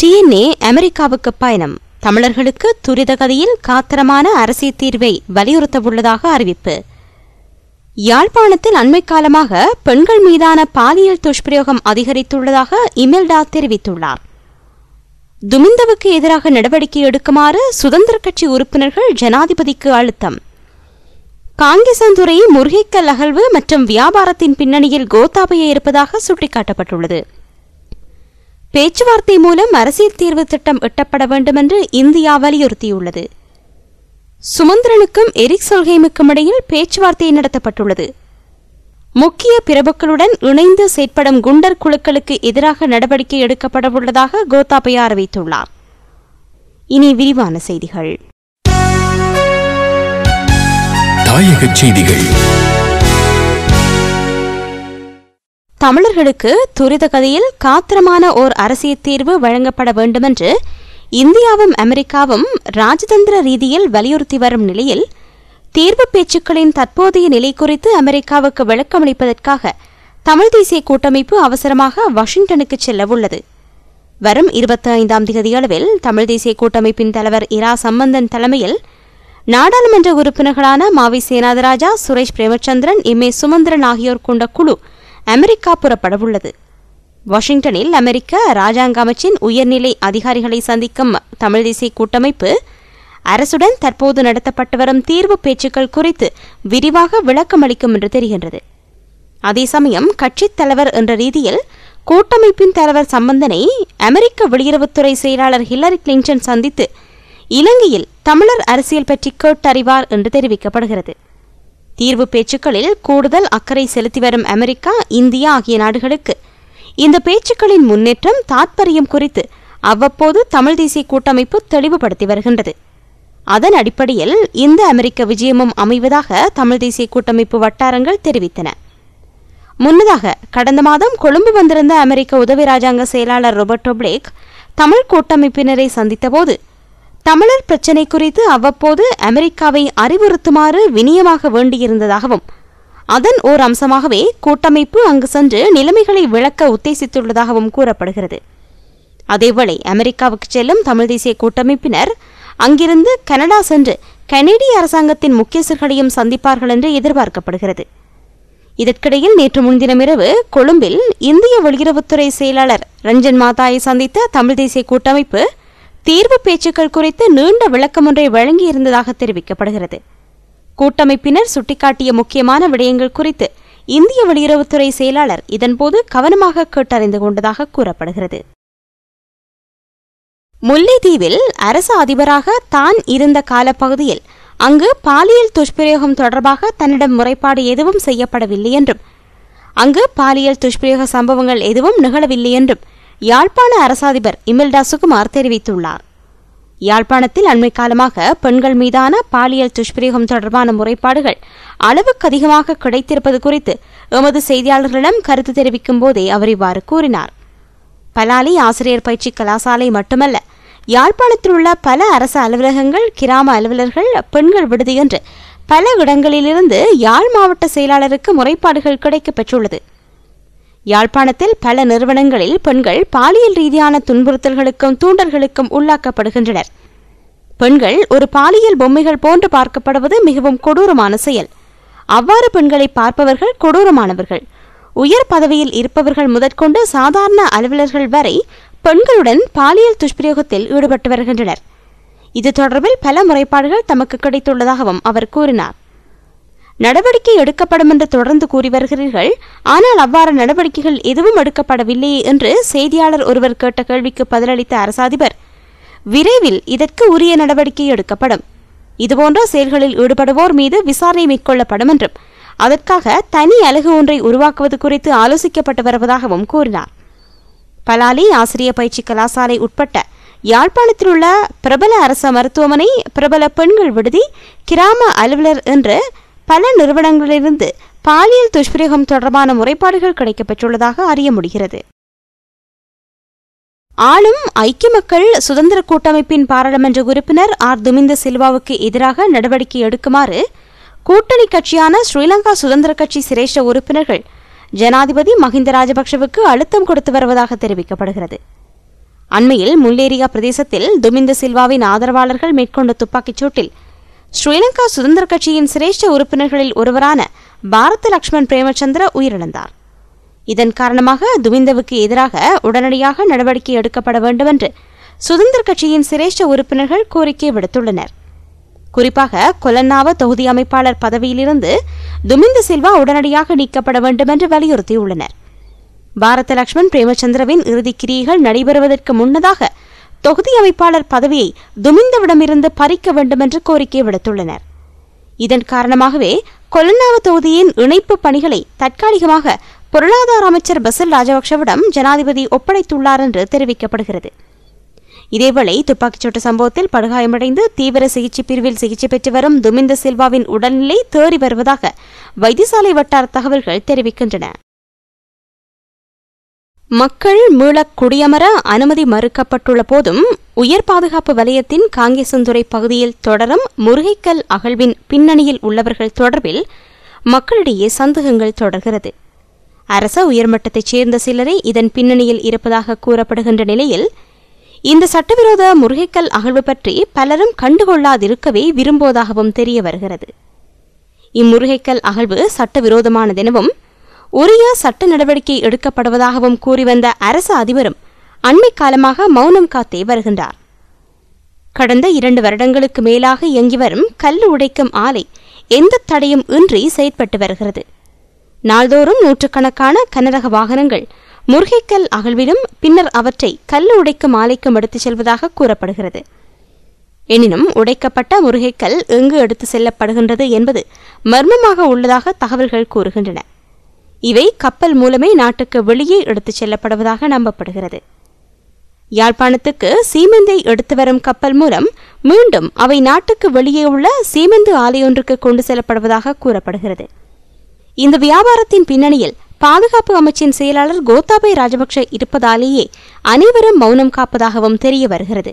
DNA அமெரிக்காவுக்கு பயணம். தமிழர்களுக்கு துரித கதியில் காத்திரமான அரசியல் தீர்வை வலியுறுத்தவுள்ளதாக அறிவிப்பு. யாழ்ப்பாணத்தில் அண்மை காலமாக பெண்கள் மீதான பாலியல் துஷ்பிரயோகம் அதிகரித்துள்ளதாக இமெல்டா தெரிவித்துள்ளார். துமிந்தவுக்கு எதிராக நடவடிக்கை எடுக்குமாறு சுதந்திர கட்சி உறுப்பினர்கள் ஜனாதிபதிக்கு அழுத்தம். காங்கேசந்துறை முருகைக்கல் அகழ்வு மற்றும் வியாபாரத்தின் பின்னணியில் கோத்தாபய இருப்பதாக சுட்டிக்காட்டப்பட்டுள்ளது. பேச்சுவார்த்தை மூலம் அரசியல் தீர்வு திட்டம் எட்டப்பட வேண்டும் என்று இந்தியா வலியுறுத்தியுள்ளது. சுமந்திரனுக்கும் எரிக் சொல்ஹெய்முக்கும் இடையில் பேச்சுவார்த்தை நடத்தப்பட்டுள்ளது. முக்கிய பிரபுக்களுடன் இணைந்து செயற்படும் குண்டர் குழுக்களுக்கு எதிராக நடவடிக்கை எடுக்கப்படவுள்ளதாக கோத்தாபய அறிவித்துள்ளார். இனி விரிவான செய்திகள். தமிழர்களுக்கு துரித கதியில் காத்திரமான ஓர் அரசியல் தீர்வு வழங்கப்பட வேண்டுமென்று இந்தியாவும் அமெரிக்காவும் ராஜதந்திர ரீதியில் வலியுறுத்தி வரும் நிலையில் தீர்வு பேச்சுக்களின் தற்போதைய நிலை குறித்து அமெரிக்காவுக்கு விளக்கமளிப்பதற்காக தமிழ் தேசிய கூட்டமைப்பு அவசரமாக வாஷிங்டனுக்கு செல்லவுள்ளது. வரும் 25ஆம் தேதியளவில் தமிழ் தேசிய கூட்டமைப்பின் தலைவர் இரா சம்பந்தன் தலைமையில் நாடாளுமன்ற உறுப்பினர்களான மாவி சேனாதராஜா, சுரேஷ் பிரேமச்சந்திரன், எம் ஏ சுமந்திரன் ஆகியோர் கொண்ட குழு அமெரிக்கா புறப்படவுள்ளது. வாஷிங்டனில் அமெரிக்க ராஜாங்க அமைச்சின் உயர்நிலை அதிகாரிகளை சந்திக்கும் தமிழ் தேசிய கூட்டமைப்பு அரசுடன் தற்போது நடத்தப்பட்டு வரும் தீர்வு பேச்சுக்கள் குறித்து விரிவாக விளக்கமளிக்கும் என்று தெரிகின்றது. அதே சமயம் கட்சித் தலைவர் என்ற ரீதியில் கூட்டமைப்பின் தலைவர் சம்பந்தனை அமெரிக்க வெளியுறவுத்துறை செயலாளர் ஹில்லரி கிளின்டன் சந்தித்து இலங்கையில் தமிழர் அரசியல் பற்றி கேட்டறிவார் என்று தெரிவிக்கப்படுகிறது. தீர்வு பேச்சுக்களில் கூடுதல் அக்கறை செலுத்தி வரும் அமெரிக்கா, இந்தியா ஆகிய நாடுகளுக்கு இந்த பேச்சுக்களின் முன்னேற்றம் தாற்பயம் குறித்து அவ்வப்போது தமிழ் தேசிய கூட்டமைப்பு தெளிவுபடுத்தி வருகின்றது. அதன் அடிப்படையில் இந்த அமெரிக்க விஜயமும் அமைவதாக தமிழ் தேசிய கூட்டமைப்பு வட்டாரங்கள் தெரிவித்தன. முன்னதாக கடந்த மாதம் கொழும்பு வந்திருந்த அமெரிக்க உதவி ராஜாங்க செயலாளர் ரோபர்டோ பிளேக் தமிழ் கூட்டமைப்பினரை சந்தித்தபோது தமிழர் பிரச்சினை குறித்து அவ்வப்போது அமெரிக்காவை அறிவுறுத்துமாறு வினியமாக வேண்டியிருந்ததாகவும் அதன் ஓர் அம்சமாகவே கூட்டமைப்பு அங்கு சென்று நிலைமைகளை விளக்க உத்தேசித்துள்ளதாகவும் கூறப்படுகிறது. அதேவேளை அமெரிக்காவுக்கு செல்லும் தமிழ் தேசிய கூட்டமைப்பினர் அங்கிருந்து கனடா சென்று கனேடிய அரசாங்கத்தின் முக்கியஸ்தர்களையும் சந்திப்பார்கள் என்று எதிர்பார்க்கப்படுகிறது. இதற்கிடையில் நேற்று முன்தினம் இரவு கொழும்பில் இந்திய வெளியுறவுத்துறை செயலாளர் ரஞ்சன் மாதாயை சந்தித்த தமிழ் தேசிய கூட்டமைப்பு தீர்வு பேச்சுக்கள் குறித்து நீண்ட விளக்கம் ஒன்றை வழங்கியிருந்ததாக தெரிவிக்கப்படுகிறது. கூட்டமைப்பினர் சுட்டிக்காட்டிய முக்கியமான விடயங்கள் குறித்து இந்திய வெளியுறவுத்துறை செயலாளர் இதன்போது கவனமாக கேட்டறிந்து கொண்டதாக கூறப்படுகிறது. முல்லைத்தீவில் அரசு அதிபராக தான் இருந்த காலப்பகுதியில் அங்கு பாலியல் துஷ்பிரயோகம் தொடர்பாக தன்னிடம் முறைப்பாடு எதுவும் செய்யப்படவில்லை என்றும் அங்கு பாலியல் துஷ்பிரயோக சம்பவங்கள் எதுவும் நிகழவில்லை என்றும் யாழ்ப்பாண அரசாதிபர் இமெல்டா சுகுமார் தெரிவித்துள்ளார். யாழ்ப்பாணத்தில் அண்மை காலமாக பெண்கள் மீதான பாலியல் துஷ்பிரயோகம் தொடர்பான முறைப்பாடுகள் அளவுக்கு அதிகமாக கிடைத்திருப்பது குறித்து எமது செய்தியாளர்களிடம் கருத்து தெரிவிக்கும் போதே அவர் இவ்வாறு கூறினார். பலாலி ஆசிரியர் பயிற்சி கலாசாலை மட்டுமல்ல, யாழ்ப்பாணத்தில் உள்ள பல அரசு அலுவலகங்கள், கிராம அலுவலர்கள், பெண்கள் விடுதி என்று பல இடங்களிலிருந்து யாழ் மாவட்ட செயலாளருக்கு முறைப்பாடுகள் கிடைக்கப் பெற்றுள்ளது. யாழ்ப்பாணத்தில் பல நிறுவனங்களில் பெண்கள் பாலியல் ரீதியான துன்புறுத்தல்களுக்கும் தூண்டல்களுக்கும் உள்ளாக்கப்படுகின்றனர். பெண்கள் ஒரு பாலியல் பொம்மைகள் போன்று பார்க்கப்படுவது மிகவும் கொடூரமான செயல். அவ்வாறு பெண்களை பார்ப்பவர்கள் கொடூரமானவர்கள். உயர் பதவியில் இருப்பவர்கள் முதற்கொண்டு சாதாரண அலுவலர்கள் வரை பெண்களுடன் பாலியல் துஷ்பிரயோகத்தில் ஈடுபட்டு வருகின்றனர். இது தொடர்பில் பல முறைப்பாடுகள் தமக்கு கிடைத்துள்ளதாகவும் அவர் கூறினார். நடவடிக்கை எடுக்கப்படும் என்று தொடர்ந்து கூறி வருகிறீர்கள், ஆனால் அவ்வாறு நடவடிக்கைகள் எதுவும் எடுக்கப்படவில்லையே என்று செய்தியாளர் ஒருவர் கேட்ட கேள்விக்கு பதிலளித்த அரசாதிபர், விரைவில் இதற்கு உரிய நடவடிக்கை எடுக்கப்படும். இதுபோன்ற செயல்களில் ஈடுபடுவோர் மீது விசாரணை மேற்கொள்ளப்படும் என்றும் அதற்காக தனி அலகு ஒன்றை உருவாக்குவது குறித்து ஆலோசிக்கப்பட்டு வருவதாகவும் கூறினார். பலாலி ஆசிரியர் பயிற்சி கலாசாலை உட்பட்ட யாழ்ப்பாணத்தில் உள்ள பிரபல அரச மருத்துவமனை, பிரபல பெண்கள் விடுதி, கிராம அலுவலர் என்று பல நிறுவனங்களிலிருந்து பாலியல் துஷ்பிரயோகம் தொடர்பான முறைப்பாடுகள் கிடைக்கப்பெற்றுள்ளதாக அறிய முடிகிறது. ஆளும் ஐக்கிய மக்கள் சுதந்திர கூட்டமைப்பின் பாராளுமன்ற உறுப்பினர் ஆர் துமிந்த சில்வாவுக்கு எதிராக நடவடிக்கை எடுக்குமாறு கூட்டணி கட்சியான ஸ்ரீலங்கா சுதந்திர கட்சி சிரேஷ்ட உறுப்பினர்கள் ஜனாதிபதி மஹிந்த ராஜபக்ஷவுக்கு அழுத்தம் கொடுத்து வருவதாக தெரிவிக்கப்படுகிறது. அண்மையில் முல்லேரியா பிரதேசத்தில் துமிந்த சில்வாவின் ஆதரவாளர்கள் மேற்கொண்ட துப்பாக்கிச் சூட்டில் ஸ்ரீலங்கா சுதந்திர கட்சியின் சிரேஷ்ட உறுப்பினர்களில் ஒருவரான பாரத லக்ஷ்மன் பிரேமச்சந்திர உயிரிழந்தார். இதன் காரணமாக துமிந்தவுக்கு எதிராக உடனடியாக நடவடிக்கை எடுக்கப்பட வேண்டும் என்று சுதந்திர கட்சியின் சிரேஷ்ட உறுப்பினர்கள் கோரிக்கை விடுத்துள்ளனர். குறிப்பாக கொலன்னாவ தொகுதி அமைப்பாளர் பதவியிலிருந்து துமிந்த சில்வா உடனடியாக நீக்கப்பட வேண்டும் என்று வலியுறுத்தியுள்ளனர். பாரத லக்ஷ்மன் பிரேமச்சந்திரவின் இறுதிக் கிரியைகள் நடைபெறுவதற்கு முன்னதாக தொகுதி அமைப்பாளர் பதவியை துமிந்தவிடமிருந்து பறிக்க வேண்டும் என்று கோரிக்கை விடுத்துள்ளனர். இதன் காரணமாகவே கொலன்னாவ தொகுதியின் இணைப்பு பணிகளை தற்காலிகமாக பொருளாதார அமைச்சர் பசில் ராஜபக்சவிடம் ஜனாதிபதி ஒப்படைத்துள்ளார் என்று தெரிவிக்கப்படுகிறது. இதேவேளை துப்பாக்கிச்சூட்டு சம்பவத்தில் படுகாயமடைந்து தீவிர சிகிச்சை பிரிவில் சிகிச்சை பெற்று வரும் துமிந்த சில்வாவின் உடல்நிலை தேறி வருவதாக வைத்தியசாலை வட்டார தகவல்கள் தெரிவிக்கின்றன. மக்கள் மீளக் குடியமர அனுமதி மறுக்கப்பட்டுள்ள போதும் உயர் பாதுகாப்பு வலயத்தின் காங்கேசன்துறை பகுதியில் தொடரும் முருகைக்கல் அகழ்வின் பின்னணியில் உள்ளவர்கள் தொடர்பில் மக்களிடையே சந்தேகங்கள் தொடர்கிறது. அரச உயர்மட்டத்தைச் சேர்ந்த சிலரே இதன் பின்னணியில் இருப்பதாக கூறப்படுகின்ற நிலையில் இந்த சட்டவிரோத முருகைக்கல் அகழ்வு பற்றி பலரும் கண்டுகொள்ளாதிருக்கவே விரும்புவதாகவும் தெரிய வருகிறது. இம்முருகைக்கல் அகழ்வு சட்டவிரோதமானதெனவும் உரிய சட்ட நடவடிக்கை எடுக்கப்படுவதாகவும் கூறி வந்த அரச அதிபரும் அண்மை காலமாக மௌனம் காத்தே வருகின்றார். கடந்த 2 வருடங்களுக்கு மேலாக இயங்கி வரும் கல் உடைக்கும் ஆலை எந்த தடையும் இன்றி செயற்பட்டு வருகிறது. நாள்தோறும் நூற்றுக்கணக்கான கனரக வாகனங்கள் முருகைக்கல் அகழ்விலும் பின்னர் அவற்றை கல் உடைக்கும் ஆலைக்கும் எடுத்துச் செல்வதாக கூறப்படுகிறது. எனினும் உடைக்கப்பட்ட முருகைக்கல் எங்கு எடுத்துச் செல்லப்படுகின்றது என்பது மர்மமாக உள்ளதாக தகவல்கள் கூறுகின்றன. இவை கப்பல் மூலமே நாட்டுக்கு வெளியே எடுத்துச் செல்லப்படுவதாக நம்பப்படுகிறது. யாழ்ப்பாணத்துக்கு சீமெந்தை எடுத்து வரும் கப்பல் மூலம் மீண்டும் அவை நாட்டுக்கு வெளியே உள்ள சீமெந்து ஆலையொன்றுக்கு கொண்டு செல்லப்படுவதாக கூறப்படுகிறது. இந்த வியாபாரத்தின் பின்னணியில் பாதுகாப்பு அமைச்சின் செயலாளர் கோத்தாபய ராஜபக்ஷ இருப்பதாலேயே அனைவரும் மௌனம் காப்பதாகவும் தெரிய வருகிறது.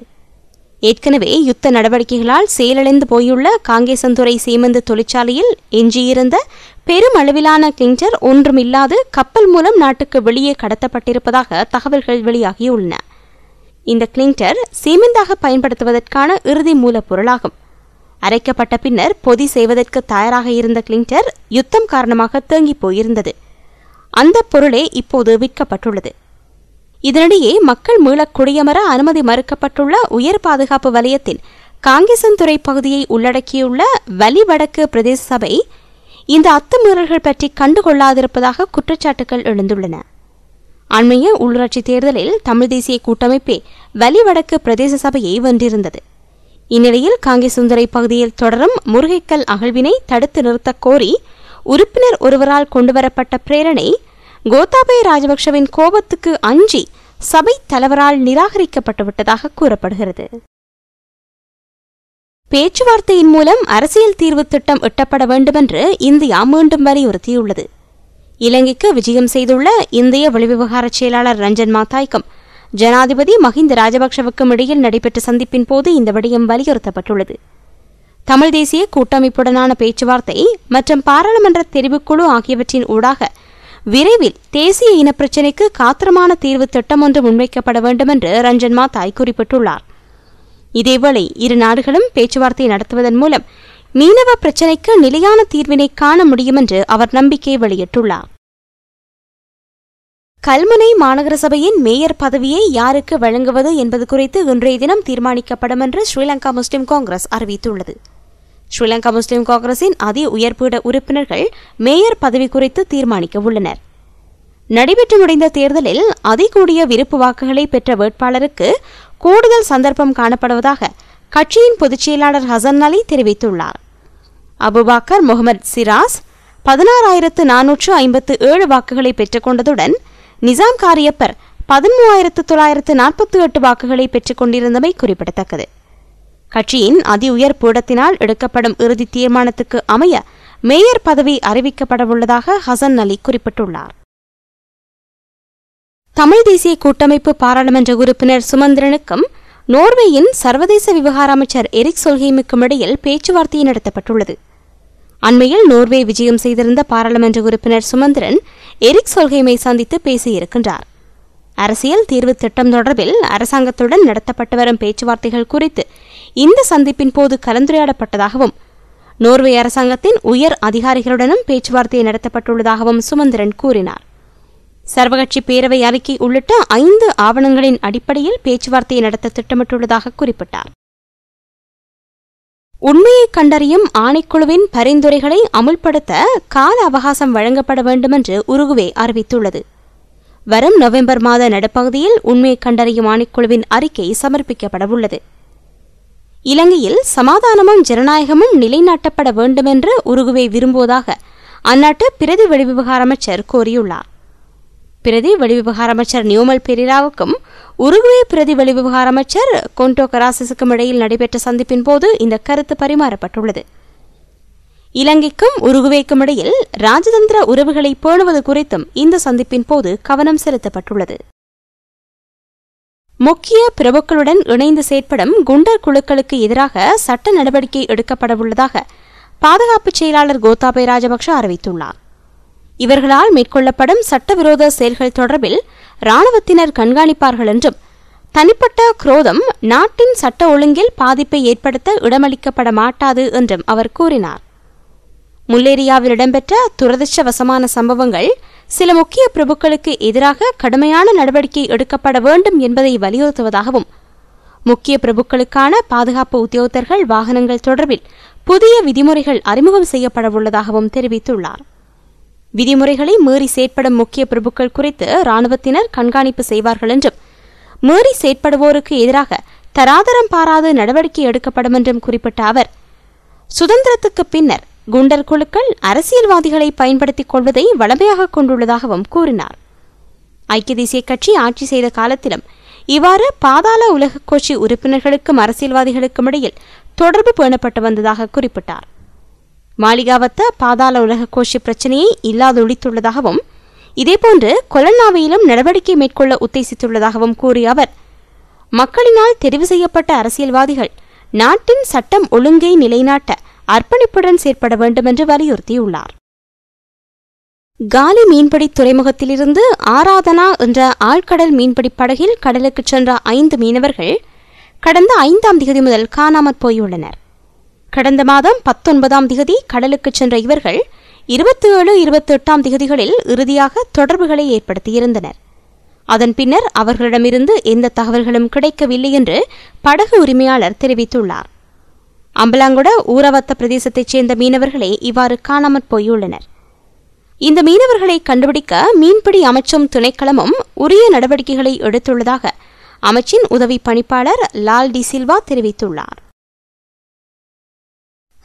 ஏற்கனவே யுத்த நடவடிக்கைகளால் செயலிழந்து போயுள்ள காங்கேசன்துறை சீமெந்து தொழிற்சாலையில் எஞ்சியிருந்த பெரும் அளவிலான கிளிங்டர் ஒன்றுமில்லாது கப்பல் மூலம் நாட்டுக்கு வெளியே கடத்தப்பட்டிருப்பதாக தகவல்கள் வெளியாகியுள்ளன. இந்த கிளிங்டர் சீமெந்தாக பயன்படுத்துவதற்கான இறுதி மூலப்பொருளாகும். அரைக்கப்பட்ட பின்னர் பொதி செய்வதற்கு தயாராக இருந்த கிளிங்டர் யுத்தம் காரணமாக தேங்கி போயிருந்தது. அந்த பொருளே இப்போது விற்கப்பட்டுள்ளது. இதனிடையே மக்கள் மீளக் குடியமர அனுமதி மறுக்கப்பட்டுள்ள உயர் பாதுகாப்பு வலயத்தின் காங்கேசன்துறை பகுதியை உள்ளடக்கியுள்ள வலி வடக்கு பிரதேச சபை இந்த அத்துமீறல்கள் பற்றி கண்டுகொள்ளாதிருப்பதாக குற்றச்சாட்டுகள் எழுந்துள்ளன. அண்மைய உள்ளூராட்சி தேர்தலில் தமிழ் தேசிய கூட்டமைப்பே வலி வடக்கு பிரதேச சபையை வென்றிருந்தது. இந்நிலையில் காங்கேசன்துறை பகுதியில் தொடரும் முருகைக்கல் அகழ்வினை தடுத்து நிறுத்தக் கோரி உறுப்பினர் ஒருவரால் கொண்டுவரப்பட்ட பிரேரணை கோத்தாபய ராஜபக்ஷவின் கோபத்துக்கு அஞ்சி சபை தலைவரால் நிராகரிக்கப்பட்டுவிட்டதாக கூறப்படுகிறது. பேச்சுவார்த்தையின் மூலம் அரசியல் தீர்வு திட்டம் எட்டப்பட வேண்டுமென்று இந்தியா மீண்டும் வலியுறுத்தியுள்ளது. இலங்கைக்கு விஜயம் செய்துள்ள இந்திய வெளிவிவகார செயலாளர் ரஞ்சன் மாத்தாய்க்கும் ஜனாதிபதி மஹிந்த ராஜபக்ஷவுக்கும் இடையில் நடைபெற்ற சந்திப்பின் போது இந்த விடயம் வலியுறுத்தப்பட்டுள்ளது. தமிழ் தேசிய கூட்டமைப்புடனான பேச்சுவார்த்தை மற்றும் பாராளுமன்ற தெரிவுக்குழு ஆகியவற்றின் ஊடாக விரைவில் தேசிய இனப்பிரச்சினைக்கு காத்திரமான தீர்வு திட்டம் ஒன்று முன்வைக்கப்பட வேண்டும் என்று ரஞ்சன் மாத்தாய் குறிப்பிட்டுள்ளார். இதேவேளை இரு நாடுகளும் பேச்சுவார்த்தை நடத்துவதன் மூலம் மீனவ பிரச்சினைக்கு நிலையான தீர்வினை காண முடியும் என்று அவர் நம்பிக்கை வெளியிட்டுள்ளார். கல்முனை மாநகர சபையின் மேயர் பதவியை யாருக்கு வழங்குவது என்பது குறித்து இன்றைய தினம் தீர்மானிக்கப்படும் என்று ஸ்ரீலங்கா முஸ்லிம் காங்கிரஸ் அறிவித்துள்ளது. ஸ்ரீலங்கா முஸ்லிம் காங்கிரசின் அதி உயர்பீட உறுப்பினர்கள் மேயர் பதவி குறித்து தீர்மானிக்க உள்ளனர். நடைபெற்று முடிந்த தேர்தலில் அதிகூடிய விருப்பு வாக்குகளை பெற்ற வேட்பாளருக்கு கூடுதல் சந்தர்ப்பம் காணப்படுவதாக கட்சியின் பொதுச் செயலாளர் ஹசன் அலி தெரிவித்துள்ளார். அபுபாக்கர் முகமது சிராஸ் 16,457 வாக்குகளை பெற்றுக் கொண்டதுடன் நிசாம் காரியப்பர் 13,948 வாக்குகளை பெற்றுக் கொண்டிருந்தமை குறிப்பிடத்தக்கது. கட்சியின் அதி உயர் பீடத்தினால் எடுக்கப்படும் இறுதி தீர்மானத்துக்கு அமைய மேயர் பதவி அறிவிக்கப்படவுள்ளதாக ஹசன் அலி குறிப்பிட்டுள்ளார். தமிழ் தேசிய கூட்டமைப்பு பாராளுமன்ற உறுப்பினர் சுமந்திரனுக்கும் நோர்வேயின் சர்வதேச விவகார அமைச்சர் எரிக் சொல்ஹெய்முக்கும் இடையில் பேச்சுவார்த்தை நடத்தப்பட்டுள்ளது. அண்மையில் நோர்வே விஜயம் செய்திருந்த பாராளுமன்ற உறுப்பினர் சுமந்திரன் எரிக் சொல்ஹெய்மை சந்தித்து பேசியிருக்கின்றார். அரசியல் தீர்வு திட்டம் தொடர்பில் அரசாங்கத்துடன் நடத்தப்பட்டு வரும் பேச்சுவார்த்தைகள் குறித்து இந்த சந்திப்பின் போது கலந்துரையாடப்பட்டதாகவும் நோர்வே அரசாங்கத்தின் உயர் அதிகாரிகளுடனும் பேச்சுவார்த்தை நடத்தப்பட்டுள்ளதாகவும் சுமந்திரன் கூறினார். சர்வகட்சி பேரவை அறிக்கை உள்ளிட்ட 5 ஆவணங்களின் அடிப்படையில் பேச்சுவார்த்தையை நடத்த திட்டமிட்டுள்ளதாக குறிப்பிட்டார். உண்மையை கண்டறியும் ஆணைக்குழுவின் பரிந்துரைகளை அமுல்படுத்த கால அவகாசம் வழங்கப்பட வேண்டுமென்று உருகுவே அறிவித்துள்ளது. வரும் நவம்பர் மாத நடுப்பகுதியில் உண்மையை கண்டறியும் ஆணைக்குழுவின் அறிக்கை சமர்ப்பிக்கப்படவுள்ளது. இலங்கையில் சமாதானமும் ஜனநாயகமும் நிலைநாட்டப்பட வேண்டுமென்று உருகுவே விரும்புவதாக அந்நாட்டு பிரதி வெளிவிவகார அமைச்சர் கோரியுள்ளார். பிரதி வெளிவிவகார அமைச்சர் நியோமல் பெரிராவுக்கும் உருகுவே பிரதி வெளிவிவகார அமைச்சர் கொண்டோ கராசிஸுக்கும் இடையில் நடைபெற்ற சந்திப்பின் போது இந்த கருத்து பரிமாறப்பட்டுள்ளது. இலங்கைக்கும் உருகுவேக்கும் இடையில் ராஜதந்திர உறவுகளை பேணுவது குறித்தும் இந்த சந்திப்பின் போது கவனம் செலுத்தப்பட்டுள்ளது. முக்கிய பிரபுக்களுடன் இணைந்து செயற்படும் குண்டர் குழுக்களுக்கு எதிராக சட்ட நடவடிக்கை எடுக்கப்படவுள்ளதாக பாதுகாப்பு செயலாளர் கோத்தாபய ராஜபக்ஷ அறிவித்துள்ளார். இவர்களால் மேற்கொள்ளப்படும் சட்டவிரோத செயல்கள் தொடர்பில் இராணுவத்தினர் கண்காணிப்பார்கள் என்றும் தனிப்பட்ட குரோதம் நாட்டின் சட்ட ஒழுங்கில் பாதிப்பை ஏற்படுத்த இடமளிக்கப்பட மாட்டாது என்றும் அவர் கூறினார். முல்லேரியாவில் இடம்பெற்ற துரதிர்ஷ்டவசமான சம்பவங்கள் சில முக்கிய பிரபுக்களுக்கு எதிராக கடுமையான நடவடிக்கை எடுக்கப்பட வேண்டும் என்பதை வலியுறுத்துவதாகவும் முக்கிய பிரபுக்களுக்கான பாதுகாப்பு உத்தியோகத்தர்கள் வாகனங்கள் தொடர்பில் புதிய விதிமுறைகள் அறிமுகம் செய்யப்படவுள்ளதாகவும் தெரிவித்துள்ளார். விதிமுறைகளை மீறி செயற்படும் முக்கிய பிரபுக்கள் குறித்து இராணுவத்தினர் கண்காணிப்பு செய்வார்கள் என்றும் மீறி செயற்படுவோருக்கு எதிராக தராதரம் பாராது நடவடிக்கை எடுக்கப்படும் என்றும் குறிப்பிட்ட அவர் சுதந்திரத்துக்கு பின்னர் குண்டர் குழுக்கள் அரசியல்வாதிகளை பயன்படுத்திக் கொள்வதை வளமையாக கொண்டுள்ளதாகவும் கூறினார். ஐக்கிய தேசிய கட்சி ஆட்சி செய்த காலத்திலும் இவ்வாறு பாதாள உலக கோஷ்டி உறுப்பினர்களுக்கும் அரசியல்வாதிகளுக்கும் இடையில் தொடர்பு பேணப்பட்டு வந்ததாக குறிப்பிட்டார். மாளிகாவத்த பாதாள உலக கோஷ்டி பிரச்சினையை இல்லாதொழித்துள்ளதாகவும் இதேபோன்று கொலன்னாவையிலும் நடவடிக்கை மேற்கொள்ள உத்தேசித்துள்ளதாகவும் கூறிய அவர் மக்களினால் தெரிவு செய்யப்பட்ட அரசியல்வாதிகள் நாட்டின் சட்டம் ஒழுங்கை நிலைநாட்ட அர்ப்பணிப்புடன் செயற்பட வேண்டும் என்று வலியுறுத்தியுள்ளார். காலி மீன்பிடி துறைமுகத்திலிருந்து ஆராதனா என்ற ஆழ்கடல் மீன்பிடி படகில் கடலுக்கு சென்ற 5 மீனவர்கள் கடந்த 5ஆம் திகதி முதல் காணாமற் போயுள்ளனர். கடந்த மாதம் 19ஆம் திகதி கடலுக்கு சென்ற இவர்கள் 27, 28ஆம் திகதிகளில் இறுதியாக தொடர்புகளை ஏற்படுத்தியிருந்தனர். அதன் பின்னர் அவர்களிடமிருந்து எந்த தகவல்களும் கிடைக்கவில்லை என்று படகு உரிமையாளர் தெரிவித்துள்ளார். அம்பலாங்குட ஊரவத்த பிரதேசத்தைச் சேர்ந்த மீனவர்களே இவ்வாறு காணாமற் போயுள்ளனர். இந்த மீனவர்களை கண்டுபிடிக்க மீன்பிடி அமைச்சும் திணைக்களமும் உரிய நடவடிக்கைகளை எடுத்துள்ளதாக அமைச்சின் உதவி பணிப்பாளர் லால் டி சில்வா தெரிவித்துள்ளார்.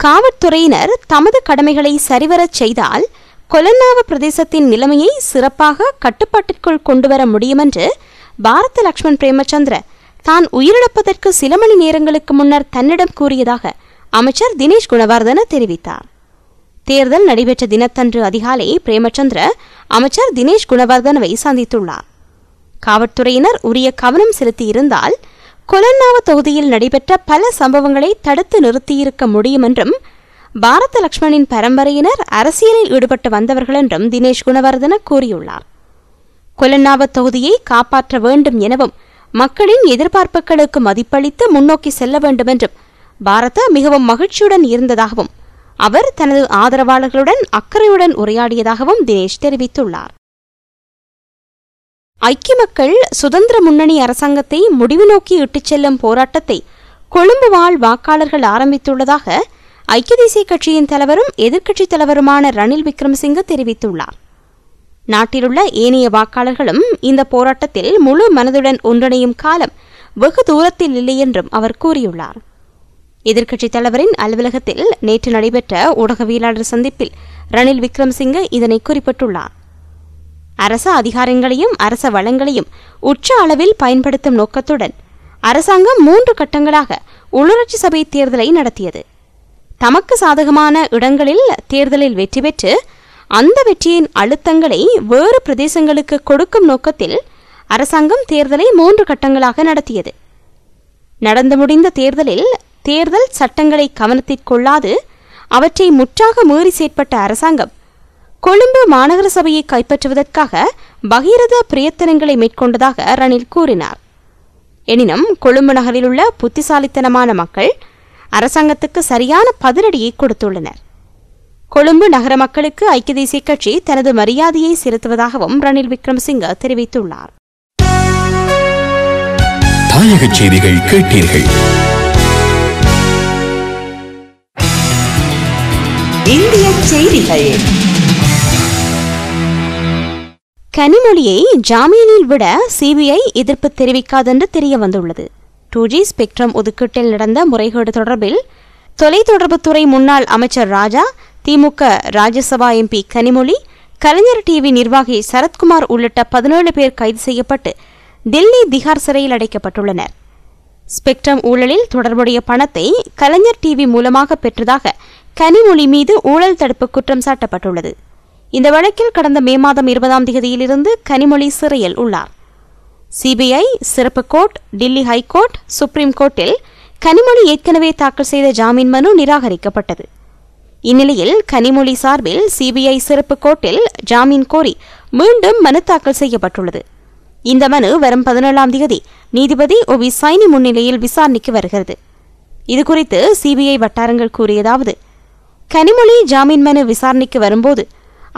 காவல்துறையினர் தமது கடமைகளை சரிவரச் செய்தால் கொலன்னாவ பிரதேசத்தின் நிலைமையை சிறப்பாக கட்டுப்பாட்டிற்குள் கொண்டுவர முடியும் என்று பாரத லக்ஷ்மண் பிரேமச்சந்திர தான் உயிரிழப்பதற்கு சில மணி நேரங்களுக்கு முன்னர் தன்னிடம் கூறியதாக அமைச்சர் தினேஷ் குணவர்தன தெரிவித்தார். தேர்தல் நடைபெற்ற தினத்தன்று அதிகாலை பிரேமச்சந்திர அமைச்சர் தினேஷ் குணவர்தனவை சந்தித்துள்ளார். காவல்துறையினர் உரிய கவனம் செலுத்தியிருந்தால் கொலன்னாவ தொகுதியில் நடைபெற்ற பல சம்பவங்களை தடுத்து நிறுத்தியிருக்க முடியும் என்றும் பாரத லக்ஷ்மணின் பரம்பரையினர் அரசியலில் ஈடுபட்டு வந்தவர்கள் என்றும் தினேஷ் குணவர்தன கூறியுள்ளார். கொலன்னாவ தொகுதியை காப்பாற்ற வேண்டும் எனவும் மக்களின் எதிர்பார்ப்புகளுக்கு மதிப்பளித்து முன்னோக்கி செல்ல வேண்டும் என்றும் பாரத மிகவும் மகிழ்ச்சியுடன் இருந்ததாகவும் அவர் தனது ஆதரவாளர்களுடன் அக்கறையுடன் உரையாடியதாகவும் தினேஷ் தெரிவித்துள்ளார். ஐக்கிய மக்கள் சுதந்திர முன்னணி அரசாங்கத்தை முடிவு நோக்கி இட்டுச் செல்லும் போராட்டத்தை கொழும்பு வாழ் வாக்காளர்கள் ஆரம்பித்துள்ளதாக ஐக்கிய தேசிய கட்சியின் தலைவரும் எதிர்க்கட்சித் தலைவருமான ரணில் விக்ரமசிங்க தெரிவித்துள்ளார். நாட்டிலுள்ள ஏனைய வாக்காளர்களும் இந்த போராட்டத்தில் முழு மனதுடன் ஒன்றிணையும் காலம் வெகு தூரத்தில் இல்லை என்றும் அவர் கூறியுள்ளார். எதிர்க்கட்சித் தலைவரின் அலுவலகத்தில் நேற்று நடைபெற்ற ஊடகவியலாளர் சந்திப்பில் ரணில் விக்ரமசிங்க இதனை குறிப்பிட்டுள்ளார். அரச அதிகாரங்களையும் அரச வளங்களையும் உச்ச அளவில் பயன்படுத்தும் நோக்கத்துடன் அரசாங்கம் 3 கட்டங்களாக உள்ளூராட்சி சபை தேர்தலை நடத்தியது. தமக்கு சாதகமான இடங்களில் தேர்தலில் வெற்றி பெற்று அந்த வெற்றியின் அழுத்தங்களை வேறு பிரதேசங்களுக்கு கொடுக்கும் நோக்கத்தில் அரசாங்கம் தேர்தலை 3 கட்டங்களாக நடத்தியது. நடந்து முடிந்த தேர்தலில் தேர்தல் சட்டங்களை கவனத்திற்கொள்ளாது அவற்றை முற்றாக மீறி செயற்பட்ட அரசாங்கம் கொழும்பு மாநகர சபையை கைப்பற்றுவதற்காக பகீரத பிரயத்தனங்களை மேற்கொண்டதாக ரணில் கூறினார். எனினும் கொழும்பு நகரில் உள்ள புத்திசாலித்தனமான மக்கள் அரசாங்கத்துக்கு சரியான பதிலடியை கொடுத்துள்ளனர். கொழும்பு நகர மக்களுக்கு ஐக்கிய தேசிய கட்சி தனது மரியாதையை செலுத்துவதாகவும் ரணில் விக்ரமசிங்க தெரிவித்துள்ளார். தாயகச் செய்திகள் கேட்டீர்கள். இந்திய செய்திகள். கனிமொழியை ஜாமீனில் விட சிபிஐ எதிர்ப்பு தெரிவிக்காதென்று தெரிய வந்துள்ளது. 2G ஸ்பெக்ட்ரம் ஒதுக்கீட்டில் நடந்த முறைகேடு தொடர்பில் தொலைத்தொடர்புத்துறை முன்னாள் அமைச்சர் ராஜா, திமுக ராஜ்யசபா MP கனிமொழி, கலைஞர் டிவி நிர்வாகி சரத்குமார் உள்ளிட்ட 17 பேர் கைது செய்யப்பட்டு தில்லி திகார் சிறையில் அடைக்கப்பட்டுள்ளனர். ஸ்பெக்ட்ரம் ஊழலில் தொடர்புடைய பணத்தை கலைஞர் டிவி மூலமாக பெற்றதாக கனிமொழி மீது ஊழல் தடுப்பு குற்றம் சாட்டப்பட்டுள்ளது. இந்த வழக்கில் கடந்த மே மாதம் 20ஆம் தேதியிலிருந்து கனிமொழி சிறையில் உள்ளார். சிபிஐ, சிறப்பு கோர்ட், டில்லி ஹைகோர்ட், சுப்ரீம் கோர்ட்டில் கனிமொழி ஏற்கனவே தாக்கல் செய்த ஜாமீன் மனு நிராகரிக்கப்பட்டது. இந்நிலையில் கனிமொழி சார்பில் சிபிஐ சிறப்பு கோர்ட்டில் ஜாமீன் கோரி மீண்டும் மனு தாக்கல் செய்யப்பட்டுள்ளது. இந்த மனு வரும் 17ஆம் தேதி நீதிபதி OB சைனி முன்னிலையில் விசாரணைக்கு வருகிறது. இதுகுறித்து சிபிஐ வட்டாரங்கள் கூறியதாவது, கனிமொழி ஜாமீன் மனு விசாரணைக்கு வரும்போது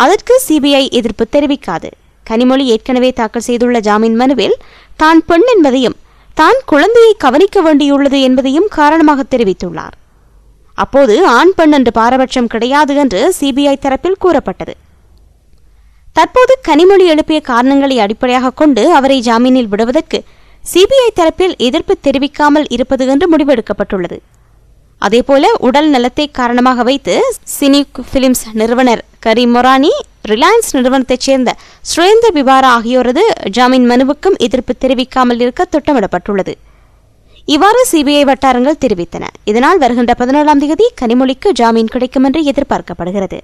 அதற்கு சிபிஐ எதிர்ப்பு தெரிவிக்காது. கனிமொழி ஏற்கனவே தாக்கல் செய்துள்ள ஜாமீன் மனுவில் தான் பெண் என்பதையும் தான் குழந்தையை கவனிக்க வேண்டியுள்ளது என்பதையும் காரணமாக தெரிவித்துள்ளார். அப்போது ஆண் பெண் என்று பாரபட்சம் கிடையாது என்று சிபிஐ தரப்பில் கூறப்பட்டது. தற்போது கனிமொழி எழுப்பிய காரணங்களை அடிப்படையாக கொண்டு அவரை ஜாமீனில் விடுவதற்கு சிபிஐ தரப்பில் எதிர்ப்பு தெரிவிக்காமல் இருப்பது என்று முடிவெடுக்கப்பட்டுள்ளது. அதேபோல உடல் நலத்தை காரணமாக வைத்து சினிக் பிலிம்ஸ் நிறுவனர் கரீம் மொரானி, ரிலையன்ஸ் நிறுவனத்தைச் சேர்ந்த சுரேந்தர் பிபாரா ஆகியோரது ஜாமீன் மனுவுக்கும் எதிர்ப்பு தெரிவிக்காமல் இருக்க திட்டமிடப்பட்டுள்ளது. இவ்வாறு சிபிஐ வட்டாரங்கள் தெரிவித்தன. இதனால் வருகின்ற 17ஆம் தேதி கனிமொழிக்கு ஜாமீன் கிடைக்கும் என்று எதிர்பார்க்கப்படுகிறது.